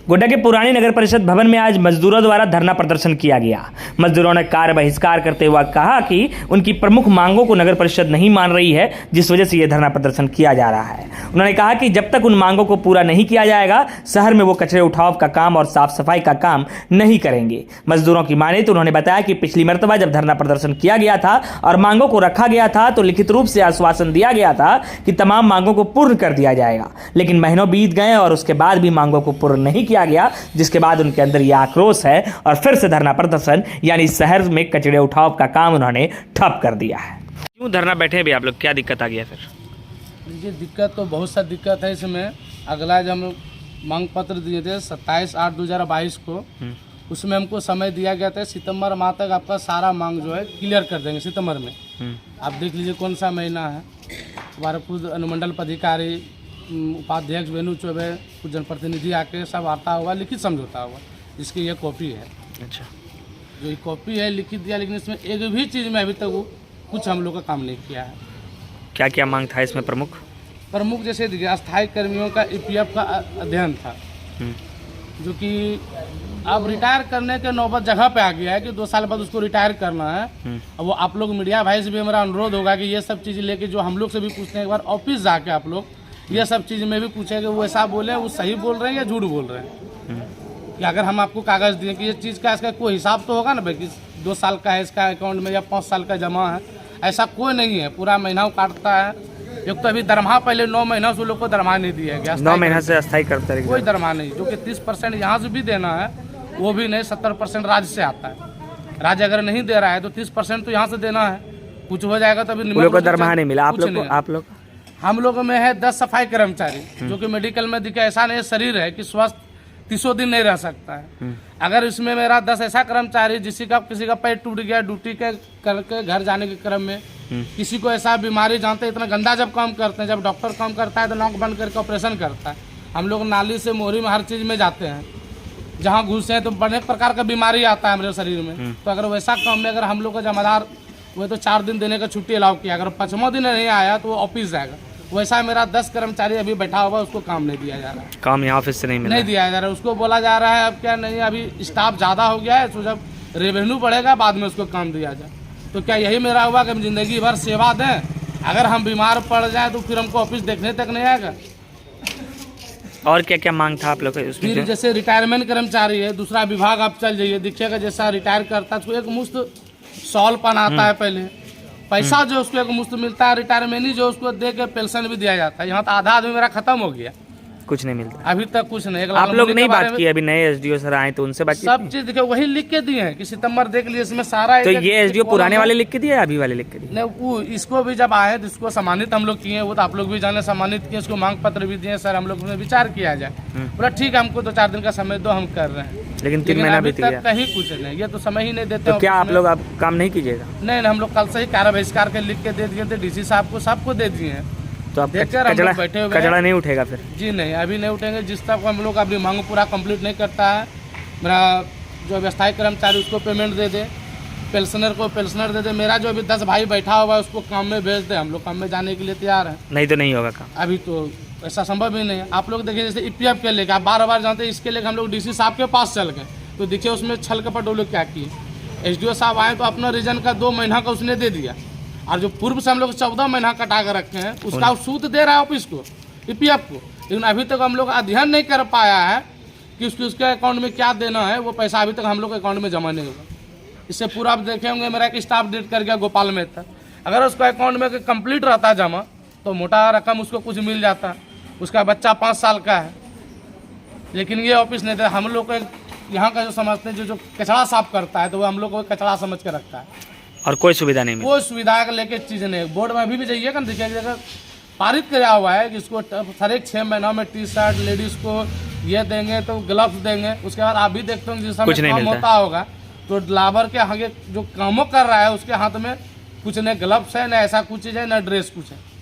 गोड्डा के पुरानी नगर परिषद भवन में आज मजदूरों द्वारा धरना प्रदर्शन किया गया। मजदूरों ने कार्य बहिष्कार करते हुए कहा कि उनकी प्रमुख मांगों को नगर परिषद नहीं मान रही है, जिस वजह से यह धरना प्रदर्शन किया जा रहा है। उन्होंने कहा कि जब तक उन मांगों को पूरा नहीं किया जाएगा, शहर में वो कचरे उठाव का काम और साफ सफाई का काम नहीं करेंगे। मजदूरों की माने तो उन्होंने बताया कि पिछली मर्तबा जब धरना प्रदर्शन किया गया था और मांगों को रखा गया था तो लिखित रूप से आश्वासन दिया गया था कि तमाम मांगों को पूर्ण कर दिया जाएगा, लेकिन महीनों बीत गए और उसके बाद भी मांगों को पूर्ण नहीं किया गया, जिसके बाद उनके अंदर यह आक्रोश है और फिर से धरना प्रदर्शन यानी शहर में कचरे उठाव का काम उन्होंने ठप कर दिया है। क्यों धरना बैठे हैं भी आप लोग, क्या दिक्कत आ गया? फिर ये दिक्कत तो बहुत सा दिक्कत है इसमें। अगला जब हम मांग पत्र दिए थे 27/8/2022 को, उसमें हमको समय दिया गया था सितंबर माह तक आपका सारा मांग जो है क्लियर कर देंगे सितंबर में। आप देख लीजिए कौन सा महीना है। हमारे खुद अनुमंडल पदाधिकारी, उपाध्यक्ष वेणु चौबे, कुछ जनप्रतिनिधि आके सब आता हुआ लिखित समझौता हुआ, जिसकी ये कॉपी है। अच्छा, जो ये कॉपी है लिखित दिया, लेकिन इसमें एक भी चीज़ में अभी तक वो कुछ हम लोग का काम नहीं किया है। क्या क्या मांग था इसमें प्रमुख? जैसे देखिए, अस्थायी कर्मियों का EPF का अध्ययन था, जो कि अब रिटायर करने के नौबत जगह पे आ गया है कि 2 साल बाद उसको रिटायर करना है। अब वो आप लोग मीडिया भाई से भी हमारा अनुरोध होगा कि ये सब चीज़ लेके जो हम लोग से भी पूछते हैं, एक बार ऑफिस जाके आप लोग ये सब चीज़ में भी पूछे कि वो ऐसा बोले, वो सही बोल रहे हैं या झूठ बोल रहे हैं। कि अगर हम आपको कागज़ दिए कि ये चीज़ का इसका कोई हिसाब तो होगा ना भाई कि 2 साल का है इसका अकाउंट में या 5 साल का जमा है, ऐसा कोई नहीं है। पूरा महीना वो काटता है। एक तो अभी दरमाहा पहले 9 महीना से लोग को दरमाहा नहीं दिया गया, 9 महीना से अस्थायी करते रहे, कोई दरमाहा नहीं। जो कि 30% यहाँ से भी देना है, वो भी नहीं, 70% राज्य से आता है। राज्य अगर नहीं दे रहा है तो 30% तो यहाँ से देना है। कुछ हो जाएगा तभी दरमाहा नहीं मिला। आप लोग हम लोगों में है 10 सफाई कर्मचारी, जो कि मेडिकल में दिखा ऐसा नहीं शरीर है कि स्वस्थ 30 दिन नहीं रह सकता है। अगर इसमें मेरा 10 ऐसा कर्मचारी किसी का पैर टूट गया ड्यूटी के करके घर जाने के क्रम में, किसी को ऐसा बीमारी, जानते इतना गंदा जब काम करते हैं, जब डॉक्टर काम करता है तो नाक बंद करके ऑपरेशन करता है। हम लोग नाली से मोहरी में हर चीज़ में जाते हैं, जहाँ घुसे हैं तो अनेक प्रकार का बीमारी आता है हमारे शरीर में। तो अगर वैसा काम में अगर हम लोग का जमादार वो तो 4 दिन देने का छुट्टी अलाउ किया, अगर 5वां दिन नहीं आया तो वो ऑफिस जाएगा। वैसा मेरा 10 कर्मचारी अभी बैठा हुआ, उसको काम नहीं दिया जा रहा है। काम यहाँ ऑफिस से नहीं दिया जा रहा है। उसको बोला जा रहा है अब क्या नहीं, अभी स्टाफ ज़्यादा हो गया है, तो जब रेवेन्यू बढ़ेगा बाद में उसको काम दिया जाए। तो क्या यही मेरा हुआ कि हम जिंदगी भर सेवा दें, अगर हम बीमार पड़ जाए तो फिर हमको ऑफिस देखने तक नहीं आएगा। और क्या क्या मांग था आप लोग का? फिर जैसे रिटायरमेंट कर्मचारी है, दूसरा विभाग आप चल जाइए, देखिएगा जैसा रिटायर करता है उसको एक मुश्त सॉल पन आता है, पहले पैसा जो उसको एक मुश्त मिलता है, रिटायरमेंट जो उसको दे के पेंशन भी दिया जाता है। यहाँ तो आधा आदमी मेरा खत्म हो गया, कुछ नहीं मिलता अभी तक कुछ नहीं। आप लोग नहीं बात की? अभी नए SDO सर आए तो उनसे बात की? सब चीज देखिए वही लिख के दिए हैं कि सितंबर देख लिए, इसमें सारा। तो ये SDO पुराने वाले लिख के दिए, अभी वाले लिख के दिए? नहीं, वो इसको भी जब आए तो इसको सम्मानित हम लोग किए, वो तो आप लोग भी जाने, सम्मानित किए, इसको मांग पत्र भी दिए। सर हम लोग ने विचार किया जाए, बोला ठीक है हमको 2-4 दिन का समय दो, हम कर रहे हैं। लेकिन 3 महीना बीत गया, कहीं कुछ नहीं, ये तो समय ही नहीं देते। तो क्या आप लोग अब काम नहीं कीजिएगा? नहीं, हम लोग कल से ही कार्य बहिष्कार के लिख के दे दिए थे, DC साहब को, सबको दे दिए हैं। तो अब कचरा नहीं उठेगा फिर? जी नहीं, अभी नहीं उठेंगे। जिस तक हम लोग अपनी मांग पूरा कंप्लीट नहीं करता है, मेरा जो अस्थायी कर्मचारी उसको पेमेंट दे दे, पेंशनर को पेंशनर दे दे, मेरा जो अभी 10 भाई बैठा हुआ है उसको काम में भेज दे, हम लोग काम में जाने के लिए तैयार हैं। नहीं तो नहीं होगा काम, अभी तो ऐसा संभव ही नहीं है। आप लोग देखिए जैसे EPF के लेकर आप बार जानते हैं, इसके लेकर हम लोग DC साहब के पास चल गए, तो देखिए उसमें छल कपट वो लोग क्या किए। SDO साहब आए तो अपना रीजन का 2 महीना का उसने दे दिया, और जो पूर्व से हम लोग 14 महीना कटा कर रखे हैं उसका सूद दे रहा है ऑफिस को, EPF को। लेकिन अभी तक हम लोग अध्ययन नहीं कर पाया है कि उसके अकाउंट में क्या देना है, वो पैसा अभी तक हम लोग के अकाउंट में जमा नहीं होगा। इससे पूरा आप देखे होंगे, मेरा एक स्टाफ डेट कर गया गोपाल में था, अगर उसका अकाउंट में कंप्लीट रहता है जमा तो मोटा रकम उसको कुछ मिल जाता। उसका बच्चा 5 साल का है, लेकिन ये ऑफिस नहीं था। हम लोग को यहाँ का जो समझते हैं, जो कचरा साफ करता है तो वो हम लोग को कचरा समझ के रखता है, और कोई सुविधा नहीं, कोई सुविधा लेके चीज़ नहीं। बोर्ड में अभी भी जाइएगा ना, देखिएगा पारित किया हुआ है कि इसको हर एक 6 महीनों में T-शर्ट लेडीज़ को ये देंगे, तो ग्लव्स देंगे। उसके बाद आप भी देखते होंगे जिस समय काम होता होगा तो लाबर के आगे जो कामों कर रहा है उसके हाथ में कुछ नहीं ग्लव्स है, न ऐसा कुछ चीज़ है, न ड्रेस कुछ है।